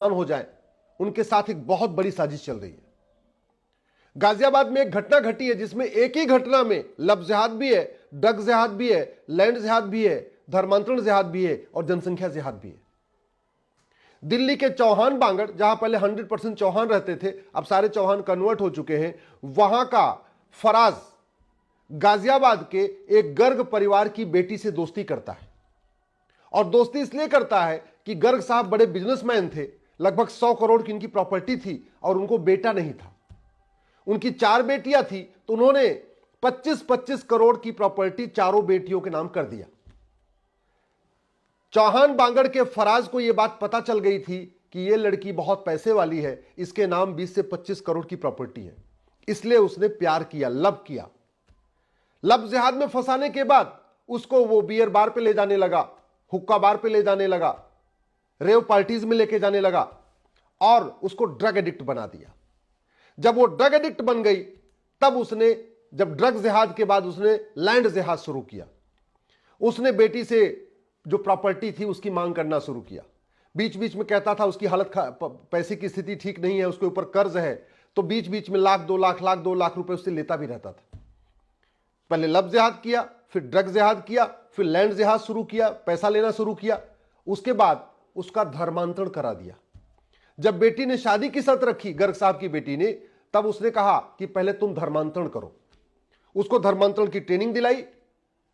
हो जाए, उनके साथ एक बहुत बड़ी साजिश चल रही है। गाजियाबाद में एक घटना घटी है जिसमें एक ही घटना में लफ्ज़ जिहाद भी है, ड्रग जिहाद भी है, लैंड जिहाद भी है, धर्मांतरण जिहाद भी है और जनसंख्या जिहाद भी है। दिल्ली के चौहान बांगड़, जहां पहले 100% चौहान रहते थे, अब सारे चौहान कन्वर्ट हो चुके हैं, वहां का फराज गाजियाबाद के एक गर्ग परिवार की बेटी से दोस्ती करता है। और दोस्ती इसलिए करता है कि गर्ग साहब बड़े बिजनेसमैन थे, लगभग 100 करोड़ की इनकी प्रॉपर्टी थी और उनको बेटा नहीं था। उनकी 4 बेटियां थी, तो उन्होंने 25-25 करोड़ की प्रॉपर्टी चारों बेटियों के नाम कर दिया। चौहान बांगड़ के फराज को यह बात पता चल गई थी कि यह लड़की बहुत पैसे वाली है, इसके नाम 20 से 25 करोड़ की प्रॉपर्टी है, इसलिए उसने प्यार किया, लब किया। लब जिहाद में फंसाने के बाद उसको वो बियर बार पे ले जाने लगा, हुक्का बार पे ले जाने लगा, रेव पार्टीज में लेके जाने लगा और उसको ड्रग एडिक्ट बना दिया। जब वो ड्रग एडिक्ट बन गई, तब उसने, जब ड्रग जिहाद के बाद उसने लैंड जिहाद शुरू किया। उसने बेटी से जो प्रॉपर्टी थी उसकी मांग करना शुरू किया। बीच बीच में कहता था उसकी हालत, पैसे की स्थिति ठीक नहीं है, उसके ऊपर कर्ज है, तो बीच बीच में लाख 2 लाख रुपए उससे लेता भी रहता था। पहले लब जिहाद किया, फिर ड्रग जिहाद किया, फिर लैंड जिहाद शुरू किया, पैसा लेना शुरू किया। उसके बाद उसका धर्मांतरण करा दिया। जब बेटी ने शादी की शर्त रखी, गर्ग साहब की बेटी ने, तब उसने कहा कि पहले तुम धर्मांतरण करो। उसको धर्मांतरण की ट्रेनिंग दिलाई,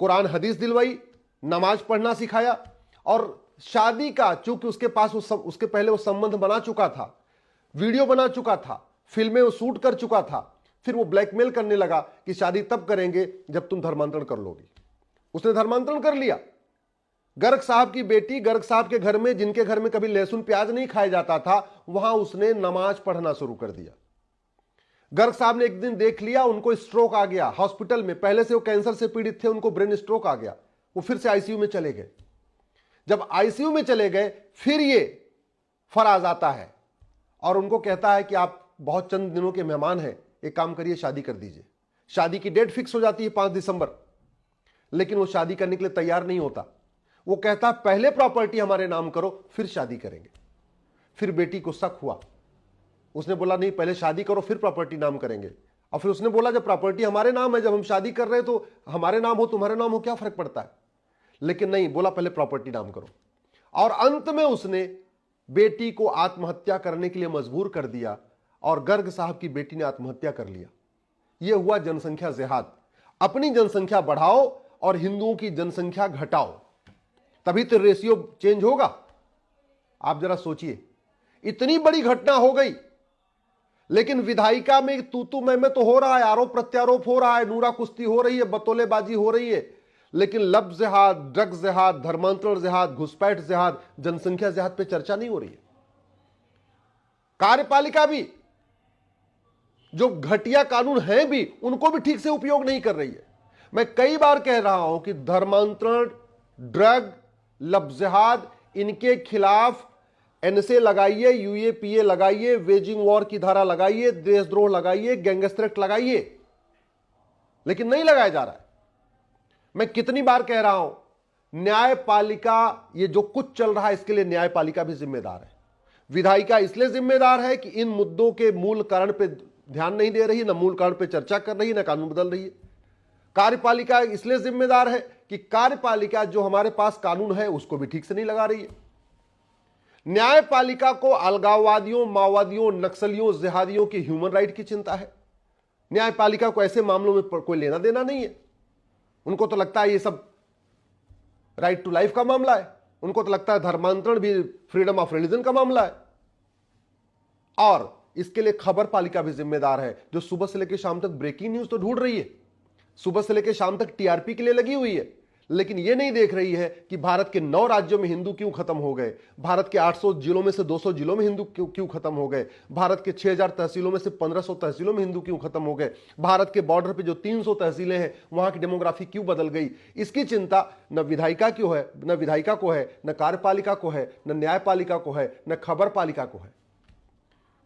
कुरान हदीस दिलवाई, नमाज पढ़ना सिखाया और शादी का, चूंकि उसके पास उसके पहले वो संबंध बना चुका था, वीडियो बना चुका था, फिल्में वो शूट कर चुका था, फिर वो ब्लैकमेल करने लगा कि शादी तब करेंगे जब तुम धर्मांतरण कर लोगी। उसने धर्मांतरण कर लिया। गर्ग साहब की बेटी, गर्ग साहब के घर में, जिनके घर में कभी लहसुन प्याज नहीं खाया जाता था, वहां उसने नमाज पढ़ना शुरू कर दिया। गर्ग साहब ने एक दिन देख लिया, उनको स्ट्रोक आ गया हॉस्पिटल में, पहले से वो कैंसर से पीड़ित थे, उनको ब्रेन स्ट्रोक आ गया, वो फिर से आईसीयू में चले गए। जब आईसीयू में चले गए, फिर ये फराज आता है और उनको कहता है कि आप बहुत चंद दिनों के मेहमान हैं, एक काम करिए, शादी कर दीजिए। शादी की डेट फिक्स हो जाती है 5 दिसंबर, लेकिन वो शादी करने के लिए तैयार नहीं होता। वो कहता पहले प्रॉपर्टी हमारे नाम करो, फिर शादी करेंगे। फिर बेटी को शक हुआ, उसने बोला नहीं, पहले शादी करो फिर प्रॉपर्टी नाम करेंगे। और फिर उसने बोला जब प्रॉपर्टी हमारे नाम है, जब हम शादी कर रहे हैं तो हमारे नाम हो तुम्हारे नाम हो, क्या फर्क पड़ता है। लेकिन नहीं, बोला पहले प्रॉपर्टी नाम करो। और अंत में उसने बेटी को आत्महत्या करने के लिए मजबूर कर दिया और गर्ग साहब की बेटी ने आत्महत्या कर लिया। यह हुआ जनसंख्या जिहाद। अपनी जनसंख्या बढ़ाओ और हिंदुओं की जनसंख्या घटाओ, तभी तो रेशियो चेंज होगा। आप जरा सोचिए, इतनी बड़ी घटना हो गई, लेकिन विधायिका में तू मैं तो हो रहा है, आरोप प्रत्यारोप हो रहा है, नूरा कुश्ती हो रही है, बतौलेबाजी हो रही है, लेकिन लब जिहाद, ड्रग जिहाद, धर्मांतरण जिहाद, घुसपैठ जिहाद, जनसंख्या जिहाद पे चर्चा नहीं हो रही है। कार्यपालिका भी, जो घटिया कानून है भी, उनको भी ठीक से उपयोग नहीं कर रही है। मैं कई बार कह रहा हूं कि धर्मांतरण, ड्रग, लब जिहाद, इनके खिलाफ एनएसए लगाइए, यूएपीए लगाइए, वेजिंग वॉर की धारा लगाइए, देशद्रोह लगाइए, गैंगस्टर एक्ट लगाइए, लेकिन नहीं लगाया जा रहा है। मैं कितनी बार कह रहा हूं, न्यायपालिका, ये जो कुछ चल रहा है इसके लिए न्यायपालिका भी जिम्मेदार है। विधायिका इसलिए जिम्मेदार है कि इन मुद्दों के मूल कारण पे ध्यान नहीं दे रही, ना मूल कारण पे चर्चा कर रही है, ना कानून बदल रही है। कार्यपालिका इसलिए जिम्मेदार है कि कार्यपालिका जो हमारे पास कानून है उसको भी ठीक से नहीं लगा रही है। न्यायपालिका को अलगाववादियों, माओवादियों, नक्सलियों, जिहादियों की ह्यूमन राइट की चिंता है। न्यायपालिका को ऐसे मामलों में कोई लेना देना नहीं है। उनको तो लगता है ये सब राइट टू लाइफ का मामला है, उनको तो लगता है धर्मांतरण भी फ्रीडम ऑफ रिलीजन का मामला है। और इसके लिए खबर पालिका भी जिम्मेदार है, जो सुबह से लेकर शाम तक ब्रेकिंग न्यूज तो ढूंढ रही है, सुबह से लेकर शाम तक टीआरपी के लिए लगी हुई है, लेकिन यह नहीं देख रही है कि भारत के 9 राज्यों में हिंदू क्यों खत्म हो गए, भारत के 800 जिलों में से 200 जिलों में हिंदू क्यों खत्म हो गए, भारत के 6000 तहसीलों में से 1500 तहसीलों में हिंदू क्यों खत्म हो गए, भारत के बॉर्डर पे जो 300 तहसीलें हैं वहां की डेमोग्राफी क्यों बदल गई। इसकी चिंता न विधायिका क्यों है, न विधायिका को है, न कार्यपालिका को है, न न्यायपालिका को है, न खबर पालिका को है।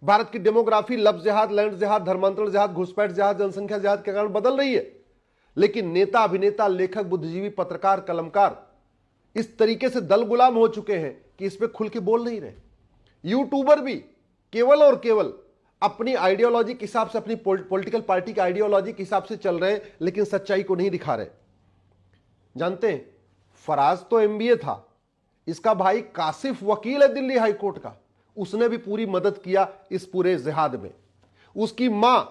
भारत की डेमोग्राफी लब जिहाद, लैंड जिहाद, धर्मांतरण जिहाद, घुसपैठ जिहाद, जनसंख्या जिहाद के कारण बदल रही है, लेकिन नेता, अभिनेता, लेखक, बुद्धिजीवी, पत्रकार, कलमकार इस तरीके से दल गुलाम हो चुके हैं कि इस पे खुल के बोल नहीं रहे। यूट्यूबर भी केवल और केवल अपनी आइडियोलॉजी के हिसाब से, अपनी पॉलिटिकल पार्टी की आइडियोलॉजी के हिसाब से चल रहे हैं, लेकिन सच्चाई को नहीं दिखा रहे। जानते हैं, फराज तो एमबीए था, इसका भाई कासिफ वकील है दिल्ली हाई कोर्ट का, उसने भी पूरी मदद किया इस पूरे जिहाद में। उसकी मां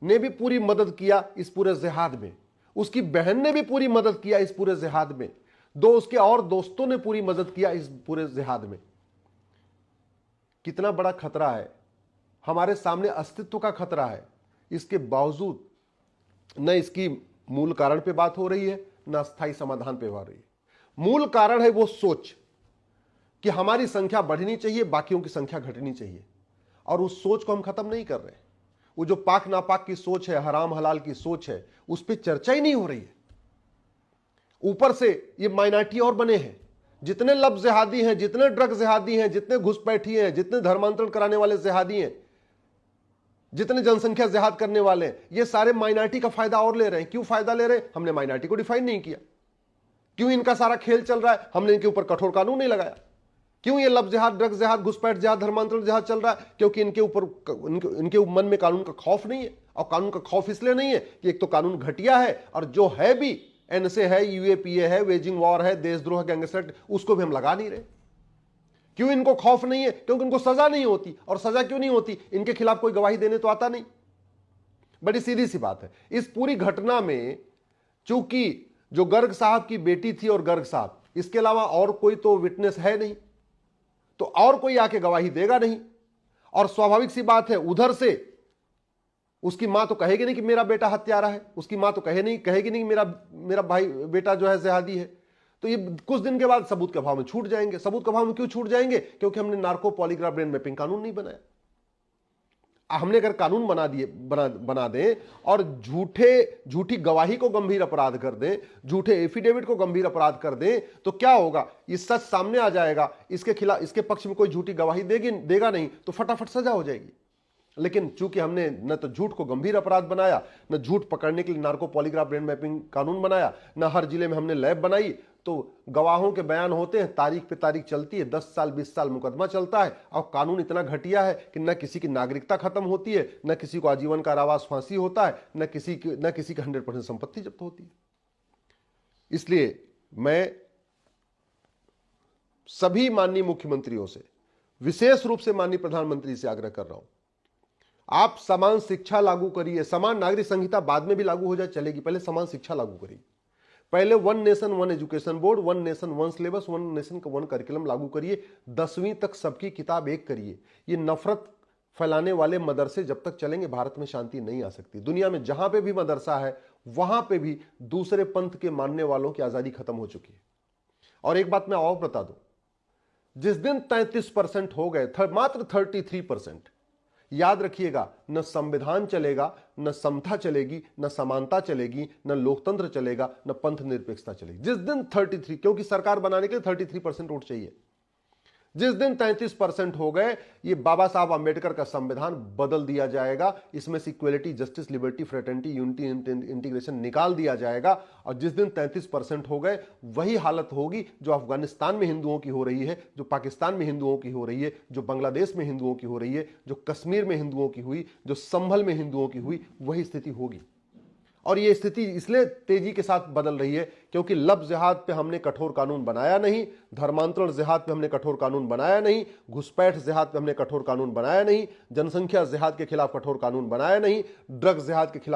ने भी पूरी मदद किया इस पूरे जिहाद में। उसकी बहन ने भी पूरी मदद किया इस पूरे जिहाद में। दो उसके और दोस्तों ने पूरी मदद किया इस पूरे जिहाद में। कितना बड़ा खतरा है, हमारे सामने अस्तित्व का खतरा है। इसके बावजूद न इसकी मूल कारण पे बात हो रही है, न अस्थायी समाधान पे हो रही है। मूल कारण है वो सोच कि हमारी संख्या बढ़नी चाहिए, बाकियों की संख्या घटनी चाहिए, और उस सोच को हम खत्म नहीं कर रहे। वो जो पाक नापाक की सोच है, हराम हलाल की सोच है, उस पर चर्चा ही नहीं हो रही है। ऊपर से ये माइनॉरिटी और बने हैं, जितने लब जिहादी हैं, जितने ड्रग जिहादी हैं, जितने घुसपैठी हैं, जितने धर्मांतरण कराने वाले जिहादी हैं, जितने जनसंख्या जिहाद करने वाले हैं, ये सारे माइनॉरिटी का फायदा और ले रहे हैं। क्यों फायदा ले रहे हैं? हमने माइनॉरिटी को डिफाइन नहीं किया। क्यों इनका सारा खेल चल रहा है? हमने इनके ऊपर कठोर कानून नहीं लगाया। क्यों ये लब जिहाद, ड्रग जिहाद, घुसपैठ जिहाद, धर्मांतरण जिहाद चल रहा है? क्योंकि इनके ऊपर इनके मन में कानून का खौफ नहीं है। और कानून का खौफ इसलिए नहीं है कि एक तो कानून घटिया है, और जो है भी एनएसए है, यूएपीए है, वेजिंग वॉर है, देशद्रोह गैंगस्टर एक्ट, उसको भी हम लगा नहीं रहे। क्यों इनको खौफ नहीं है? क्योंकि इनको सजा नहीं होती। और सजा क्यों नहीं होती? इनके खिलाफ कोई गवाही देने तो आता नहीं। बड़ी सीधी सी बात है। इस पूरी घटना में चूंकि जो गर्ग साहब की बेटी थी और गर्ग साहब, इसके अलावा और कोई तो विटनेस है नहीं, तो और कोई आके गवाही देगा नहीं। और स्वाभाविक सी बात है, उधर से उसकी मां तो कहेगी नहीं कि मेरा बेटा हत्यारा है, उसकी मां तो कहेगी नहीं मेरा भाई बेटा जो है जिहादी है। तो ये कुछ दिन के बाद सबूत के अभाव में छूट जाएंगे। सबूत के अभाव में क्यों छूट जाएंगे? क्योंकि हमने नार्को पॉलीग्राफ ब्रेन मैपिंग कानून नहीं बनाया। हमने अगर कानून बना दें और झूठी गवाही को गंभीर अपराध कर दें, झूठे एफिडेविट को गंभीर अपराध कर दें, तो क्या होगा? ये सच सामने आ जाएगा। इसके खिलाफ, इसके पक्ष में कोई झूठी गवाही देगा नहीं, तो फटाफट सजा हो जाएगी। लेकिन चूंकि हमने न तो झूठ को गंभीर अपराध बनाया, न झूठ पकड़ने के लिए नार्को पॉलीग्राफ ब्रेन मैपिंग कानून बनाया, न हर जिले में हमने लैब बनाई, तो गवाहों के बयान होते हैं, तारीख पे तारीख चलती है, 10 साल 20 साल मुकदमा चलता है। और कानून इतना घटिया है कि न किसी की नागरिकता खत्म होती है, न किसी को आजीवन कारावास फांसी होता है, न किसी की 100% संपत्ति जब्त होती है। इसलिए मैं सभी माननीय मुख्यमंत्रियों से, विशेष रूप से माननीय प्रधानमंत्री से आग्रह कर रहा हूं, आप समान शिक्षा लागू करिए। समान नागरिक संहिता बाद में भी लागू हो जाए चलेगी, पहले समान शिक्षा लागू करिए। पहले 1 nation 1 education board, 1 nation 1 syllabus, 1 nation 1 curriculum लागू करिए। 10वीं तक सबकी किताब एक करिए। ये नफरत फैलाने वाले मदरसे जब तक चलेंगे, भारत में शांति नहीं आ सकती। दुनिया में जहां पे भी मदरसा है, वहां पे भी दूसरे पंथ के मानने वालों की आजादी खत्म हो चुकी है। और एक बात मैं और बता दूं, जिस दिन 33% हो गए, मात्र 33%, याद रखिएगा, न संविधान चलेगा, न समता चलेगी, न समानता चलेगी, न लोकतंत्र चलेगा, न पंथ निरपेक्षता चलेगी। जिस दिन 33, क्योंकि सरकार बनाने के लिए 33% वोट चाहिए, जिस दिन 33% हो गए, ये बाबा साहब अंबेडकर का संविधान बदल दिया जाएगा। इसमें से equality, justice, liberty, fraternity, unity, integration निकाल दिया जाएगा। और जिस दिन 33% हो गए, वही हालत होगी जो अफगानिस्तान में हिंदुओं की हो रही है, जो पाकिस्तान में हिंदुओं की हो रही है, जो बांग्लादेश में हिंदुओं की हो रही है, जो कश्मीर में हिंदुओं की हुई, जो संभल में हिंदुओं की हुई, वही स्थिति होगी। और ये स्थिति इसलिए तेजी के साथ बदल रही है क्योंकि लब जिहाद पे हमने कठोर कानून बनाया नहीं, धर्मांतरण जिहाद पे हमने कठोर कानून बनाया नहीं, घुसपैठ जिहाद पे हमने कठोर कानून बनाया नहीं, जनसंख्या जिहाद के खिलाफ कठोर कानून बनाया नहीं, ड्रग जिहाद के खिलाफ